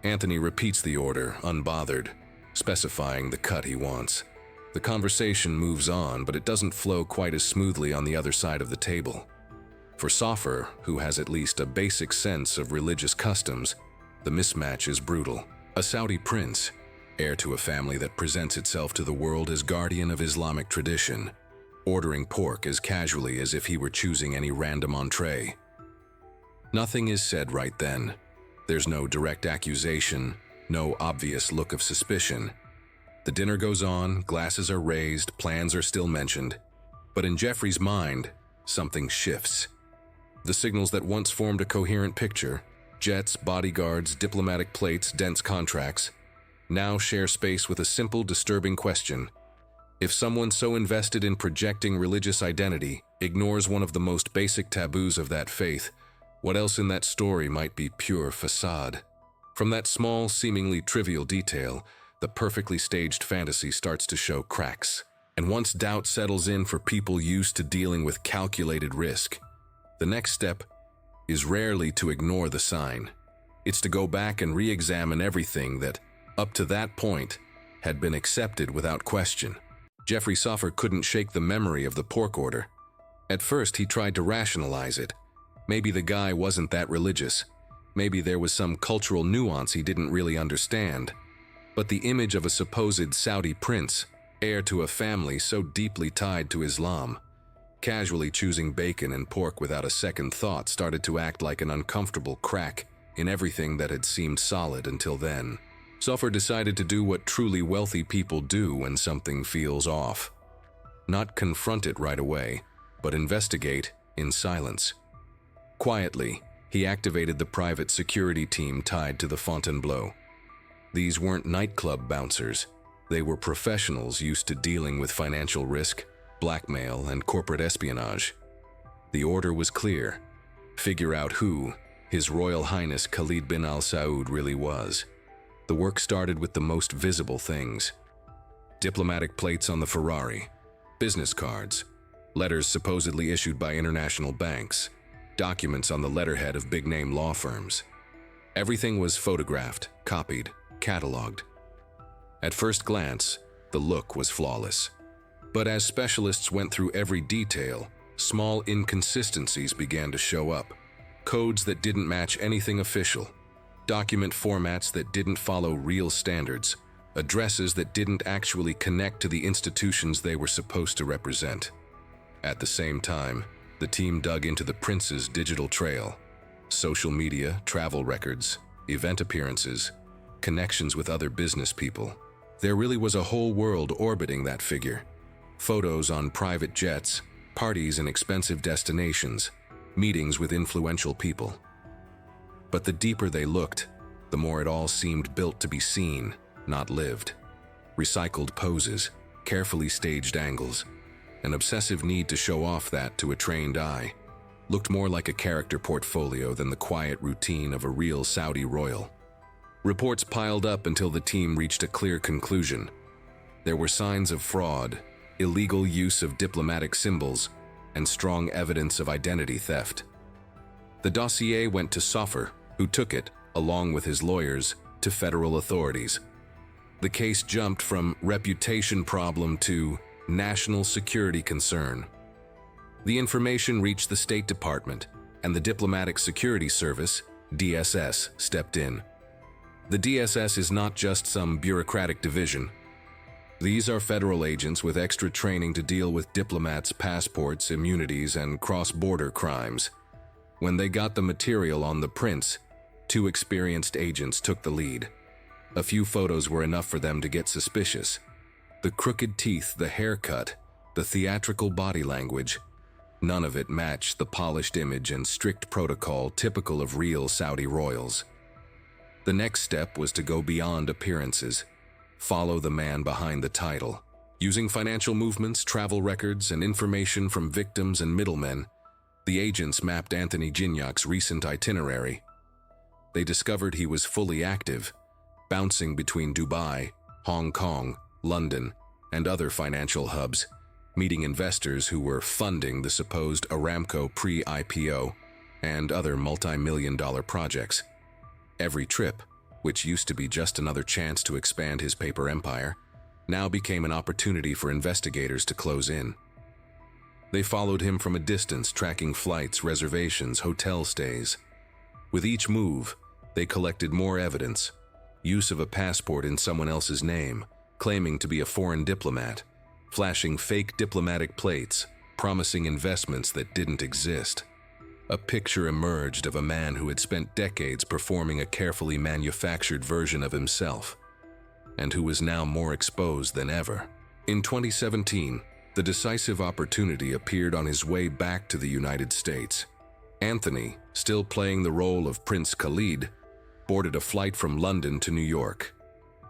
Anthony repeats the order, unbothered, specifying the cut he wants. The conversation moves on, but it doesn't flow quite as smoothly on the other side of the table. For Safar, who has at least a basic sense of religious customs, the mismatch is brutal. A Saudi prince, heir to a family that presents itself to the world as guardian of Islamic tradition, ordering pork as casually as if he were choosing any random entree. Nothing is said right then. There's no direct accusation, no obvious look of suspicion. The dinner goes on, glasses are raised, plans are still mentioned. But in Jeffrey's mind, something shifts. The signals that once formed a coherent picture, jets, bodyguards, diplomatic plates, dense contracts, now share space with a simple, disturbing question. If someone so invested in projecting religious identity ignores one of the most basic taboos of that faith, what else in that story might be pure facade? From that small, seemingly trivial detail, the perfectly staged fantasy starts to show cracks. And once doubt settles in for people used to dealing with calculated risk, the next step is rarely to ignore the sign. It's to go back and re-examine everything that, up to that point, had been accepted without question. Jeffrey Safar couldn't shake the memory of the pork order. At first, he tried to rationalize it. Maybe the guy wasn't that religious. Maybe there was some cultural nuance he didn't really understand. But the image of a supposed Saudi prince, heir to a family so deeply tied to Islam, casually choosing bacon and pork without a second thought started to act like an uncomfortable crack in everything that had seemed solid until then. Safar decided to do what truly wealthy people do when something feels off. Not confront it right away, but investigate in silence. Quietly, he activated the private security team tied to the Fontainebleau. These weren't nightclub bouncers. They were professionals used to dealing with financial risk, blackmail, and corporate espionage. The order was clear. Figure out who His Royal Highness Khalid bin Al Saud really was. The work started with the most visible things. Diplomatic plates on the Ferrari, business cards, letters supposedly issued by international banks, documents on the letterhead of big-name law firms. Everything was photographed, copied, cataloged. At first glance, the look was flawless. But as specialists went through every detail, small inconsistencies began to show up. Codes that didn't match anything official, document formats that didn't follow real standards, addresses that didn't actually connect to the institutions they were supposed to represent. At the same time, the team dug into the prince's digital trail: social media, travel records, event appearances, connections with other business people. There really was a whole world orbiting that figure. Photos on private jets, parties in expensive destinations, meetings with influential people. But the deeper they looked, the more it all seemed built to be seen, not lived. Recycled poses, carefully staged angles, an obsessive need to show off that to a trained eye, looked more like a character portfolio than the quiet routine of a real Saudi royal. Reports piled up until the team reached a clear conclusion. There were signs of fraud, illegal use of diplomatic symbols, and strong evidence of identity theft. The dossier went to Safar, who took it, along with his lawyers, to federal authorities. The case jumped from reputation problem to national security concern. The information reached the State Department, and the Diplomatic Security Service, DSS, stepped in. The DSS is not just some bureaucratic division. These are federal agents with extra training to deal with diplomats' passports, immunities, and cross-border crimes. When they got the material on the prince, 2 experienced agents took the lead. A few photos were enough for them to get suspicious. The crooked teeth, the haircut, the theatrical body language, none of it matched the polished image and strict protocol typical of real Saudi royals. The next step was to go beyond appearances, follow the man behind the title. Using financial movements, travel records, and information from victims and middlemen, the agents mapped Anthony Gignac's recent itinerary. They discovered he was fully active, bouncing between Dubai, Hong Kong, London, and other financial hubs, meeting investors who were funding the supposed Aramco pre-IPO and other multi-million-dollar projects. Every trip, which used to be just another chance to expand his paper empire, now became an opportunity for investigators to close in. They followed him from a distance, tracking flights, reservations, hotel stays. With each move, they collected more evidence: use of a passport in someone else's name, claiming to be a foreign diplomat, flashing fake diplomatic plates, promising investments that didn't exist. A picture emerged of a man who had spent decades performing a carefully manufactured version of himself, and who was now more exposed than ever. In 2017, the decisive opportunity appeared on his way back to the United States. Anthony, still playing the role of Prince Khalid, boarded a flight from London to New York.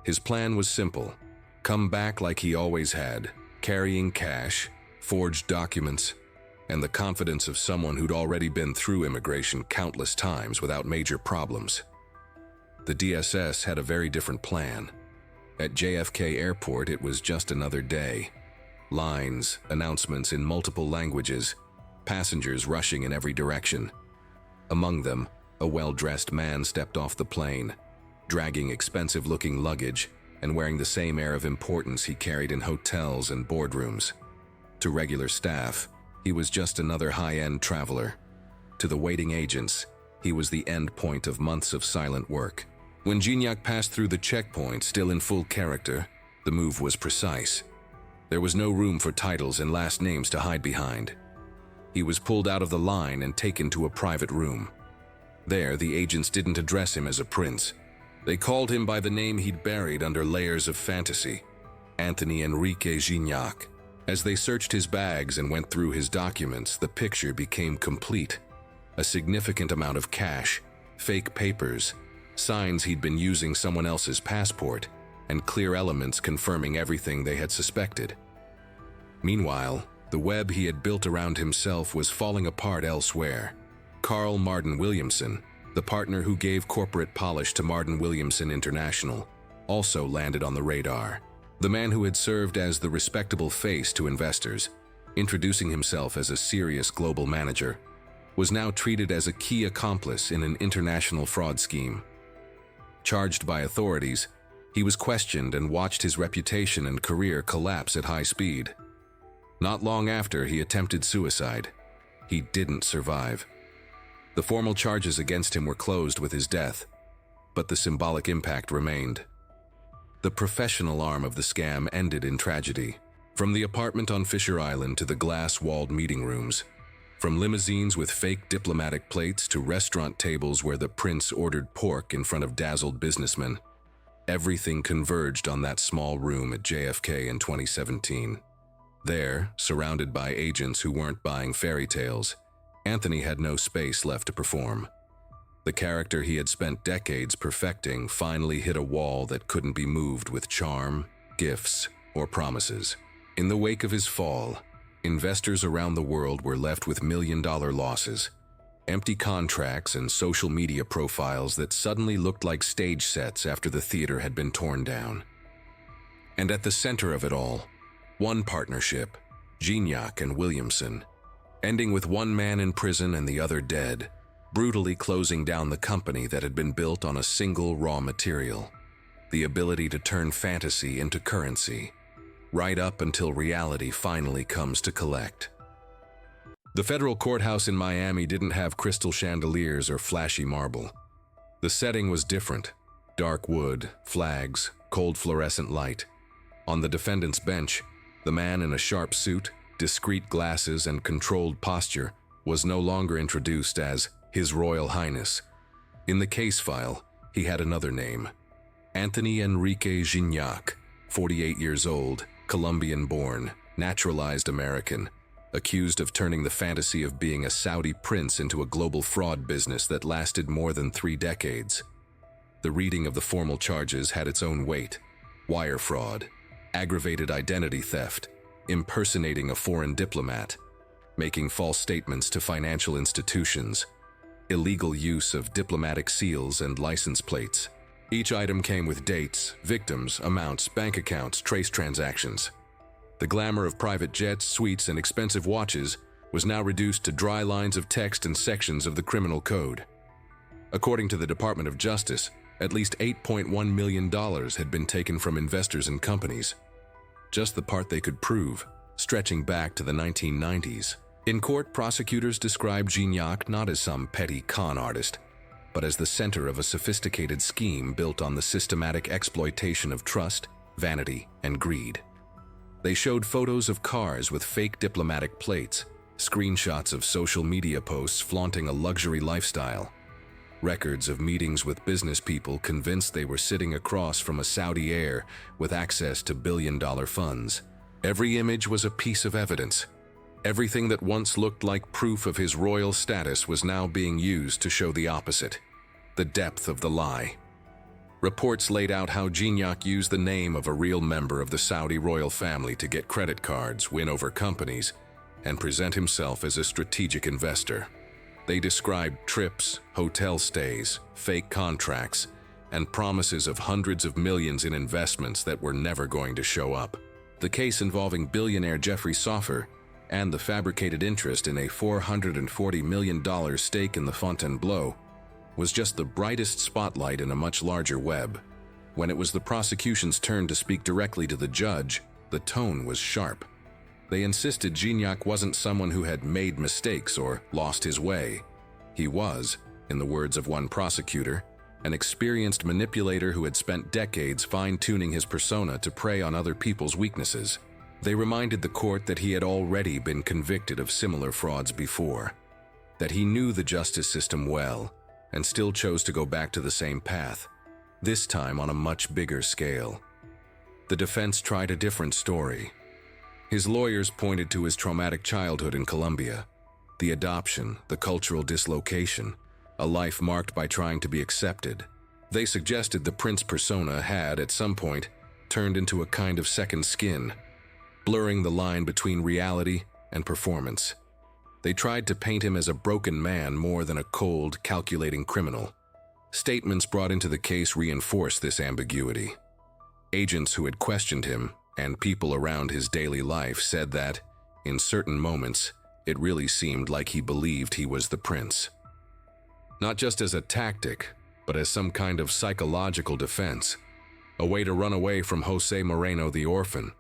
His plan was simple: come back like he always had, carrying cash, forged documents, and the confidence of someone who'd already been through immigration countless times without major problems. The DSS had a very different plan. At JFK Airport, it was just another day. Lines, announcements in multiple languages, passengers rushing in every direction. Among them, a well-dressed man stepped off the plane, dragging expensive-looking luggage and wearing the same air of importance he carried in hotels and boardrooms. To regular staff, he was just another high-end traveler. To the waiting agents, he was the end point of months of silent work. When Gignac passed through the checkpoint, still in full character, the move was precise. There was no room for titles and last names to hide behind. He was pulled out of the line and taken to a private room. There, the agents didn't address him as a prince. They called him by the name he'd buried under layers of fantasy: Anthony Enrique Gignac. As they searched his bags and went through his documents, the picture became complete. A significant amount of cash, fake papers, signs he'd been using someone else's passport, and clear elements confirming everything they had suspected. Meanwhile, the web he had built around himself was falling apart elsewhere. Carl Martin Williamson, the partner who gave corporate polish to Martin Williamson International, also landed on the radar. The man who had served as the respectable face to investors, introducing himself as a serious global manager, was now treated as a key accomplice in an international fraud scheme. Charged by authorities, he was questioned and watched his reputation and career collapse at high speed. Not long after, he attempted suicide. He didn't survive. The formal charges against him were closed with his death, but the symbolic impact remained. The professional arm of the scam ended in tragedy. From the apartment on Fisher Island to the glass-walled meeting rooms, from limousines with fake diplomatic plates to restaurant tables where the prince ordered pork in front of dazzled businessmen, everything converged on that small room at JFK in 2017. There, surrounded by agents who weren't buying fairy tales, Anthony had no space left to perform. The character he had spent decades perfecting finally hit a wall that couldn't be moved with charm, gifts, or promises. In the wake of his fall, investors around the world were left with million-dollar losses, empty contracts and social media profiles that suddenly looked like stage sets after the theater had been torn down. And at the center of it all, one partnership, Gignac and Williamson, ending with one man in prison and the other dead, brutally closing down the company that had been built on a single raw material: the ability to turn fantasy into currency, right up until reality finally comes to collect. The federal courthouse in Miami didn't have crystal chandeliers or flashy marble. The setting was different: dark wood, flags, cold fluorescent light. On the defendant's bench, the man in a sharp suit, discreet glasses, and controlled posture was no longer introduced as His Royal Highness. In the case file, he had another name: Anthony Enrique Gignac, 48 years old, Colombian-born, naturalized American, accused of turning the fantasy of being a Saudi prince into a global fraud business that lasted more than 3 decades. The reading of the formal charges had its own weight: wire fraud, aggravated identity theft, impersonating a foreign diplomat, making false statements to financial institutions, illegal use of diplomatic seals and license plates. Each item came with dates, victims, amounts, bank accounts, trace transactions. The glamour of private jets, suites, and expensive watches was now reduced to dry lines of text and sections of the criminal code. According to the Department of Justice, at least $8.1 million had been taken from investors and companies. Just the part they could prove, stretching back to the 1990s. In court, prosecutors described Gignac not as some petty con artist, but as the center of a sophisticated scheme built on the systematic exploitation of trust, vanity, and greed. They showed photos of cars with fake diplomatic plates, screenshots of social media posts flaunting a luxury lifestyle, records of meetings with business people convinced they were sitting across from a Saudi heir with access to billion-dollar funds. Every image was a piece of evidence. Everything that once looked like proof of his royal status was now being used to show the opposite: the depth of the lie. Reports laid out how Gignac used the name of a real member of the Saudi royal family to get credit cards, win over companies, and present himself as a strategic investor. They described trips, hotel stays, fake contracts, and promises of hundreds of millions in investments that were never going to show up. The case involving billionaire Jeffrey Soffer and the fabricated interest in a $440 million stake in the Fontainebleau was just the brightest spotlight in a much larger web. When it was the prosecution's turn to speak directly to the judge, the tone was sharp. They insisted Gignac wasn't someone who had made mistakes or lost his way. He was, in the words of one prosecutor, an experienced manipulator who had spent decades fine-tuning his persona to prey on other people's weaknesses. They reminded the court that he had already been convicted of similar frauds before, that he knew the justice system well and still chose to go back to the same path, this time on a much bigger scale. The defense tried a different story. His lawyers pointed to his traumatic childhood in Colombia, the adoption, the cultural dislocation, a life marked by trying to be accepted. They suggested the prince persona had, at some point, turned into a kind of second skin, blurring the line between reality and performance. They tried to paint him as a broken man more than a cold, calculating criminal. Statements brought into the case reinforced this ambiguity. Agents who had questioned him and people around his daily life said that, in certain moments, it really seemed like he believed he was the prince. Not just as a tactic, but as some kind of psychological defense, a way to run away from Jose Moreno the orphan,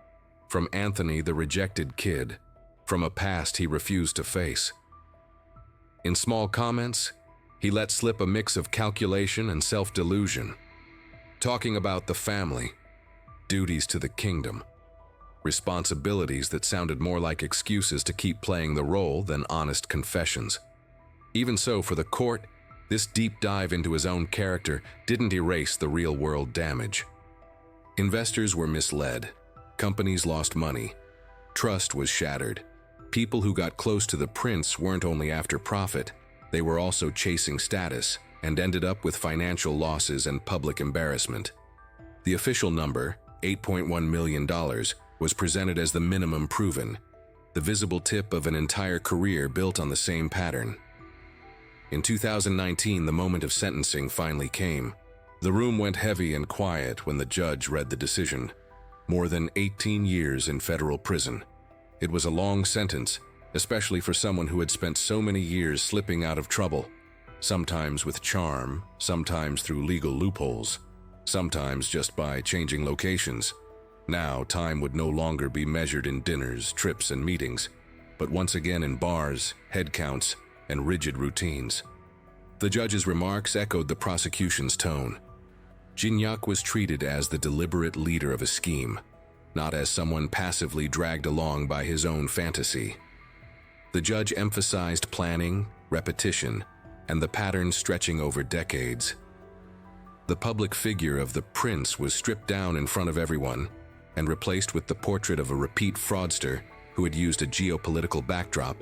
from Anthony the rejected kid, from a past he refused to face. In small comments, he let slip a mix of calculation and self-delusion, talking about the family, duties to the kingdom, responsibilities that sounded more like excuses to keep playing the role than honest confessions. Even so, for the court, this deep dive into his own character didn't erase the real-world damage. Investors were misled, companies lost money, trust was shattered. People who got close to the prince weren't only after profit, they were also chasing status and ended up with financial losses and public embarrassment. The official number, $8.1 million, was presented as the minimum proven, the visible tip of an entire career built on the same pattern. In 2019, the moment of sentencing finally came. The room went heavy and quiet when the judge read the decision. More than 18 years in federal prison. It was a long sentence, especially for someone who had spent so many years slipping out of trouble, sometimes with charm, sometimes through legal loopholes, sometimes just by changing locations. Now, time would no longer be measured in dinners, trips, and meetings, but once again in bars, head counts, and rigid routines. The judge's remarks echoed the prosecution's tone. Gignac was treated as the deliberate leader of a scheme, not as someone passively dragged along by his own fantasy. The judge emphasized planning, repetition, and the pattern stretching over decades. The public figure of the prince was stripped down in front of everyone and replaced with the portrait of a repeat fraudster who had used a geopolitical backdrop,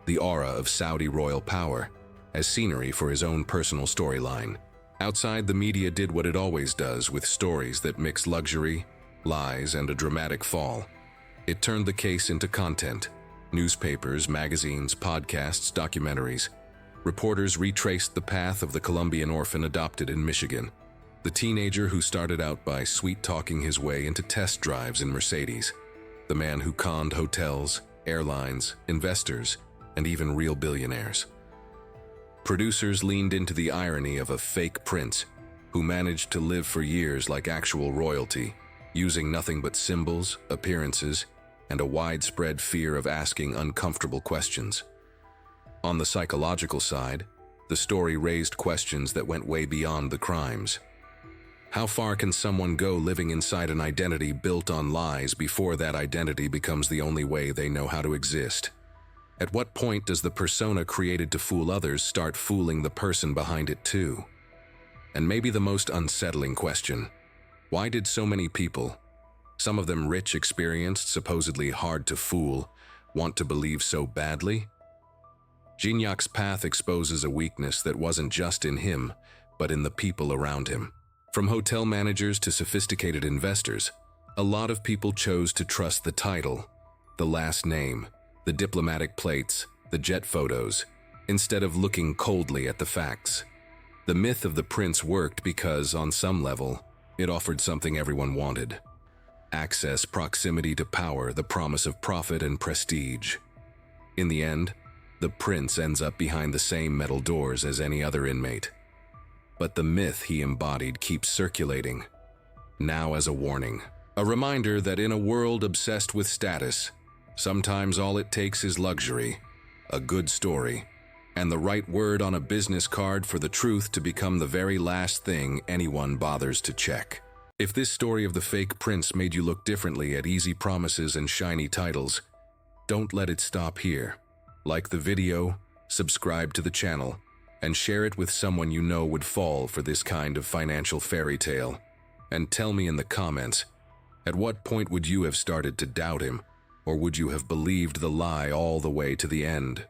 the aura of Saudi royal power, as scenery for his own personal storyline. Outside, the media did what it always does with stories that mix luxury, lies, and a dramatic fall. It turned the case into content. Newspapers, magazines, podcasts, documentaries. Reporters retraced the path of the Colombian orphan adopted in Michigan. The teenager who started out by sweet-talking his way into test drives in Mercedes. The man who conned hotels, airlines, investors, and even real billionaires. Producers leaned into the irony of a fake prince who managed to live for years like actual royalty, using nothing but symbols, appearances, and a widespread fear of asking uncomfortable questions. On the psychological side, the story raised questions that went way beyond the crimes. How far can someone go living inside an identity built on lies before that identity becomes the only way they know how to exist? At what point does the persona created to fool others start fooling the person behind it too? And maybe the most unsettling question, why did so many people, some of them rich, experienced, supposedly hard to fool, want to believe so badly? Gignac's path exposes a weakness that wasn't just in him, but in the people around him. From hotel managers to sophisticated investors, a lot of people chose to trust the title, the last name, the diplomatic plates, the jet photos, instead of looking coldly at the facts. The myth of the prince worked because, on some level, it offered something everyone wanted. Access, proximity to power, the promise of profit and prestige. In the end, the prince ends up behind the same metal doors as any other inmate. But the myth he embodied keeps circulating, now as a warning. A reminder that in a world obsessed with status, sometimes all it takes is luxury, a good story, and the right word on a business card for the truth to become the very last thing anyone bothers to check. If this story of the fake prince made you look differently at easy promises and shiny titles, don't let it stop here. Like the video, subscribe to the channel, and share it with someone you know would fall for this kind of financial fairy tale. And tell me in the comments, at what point would you have started to doubt him, or would you have believed the lie all the way to the end?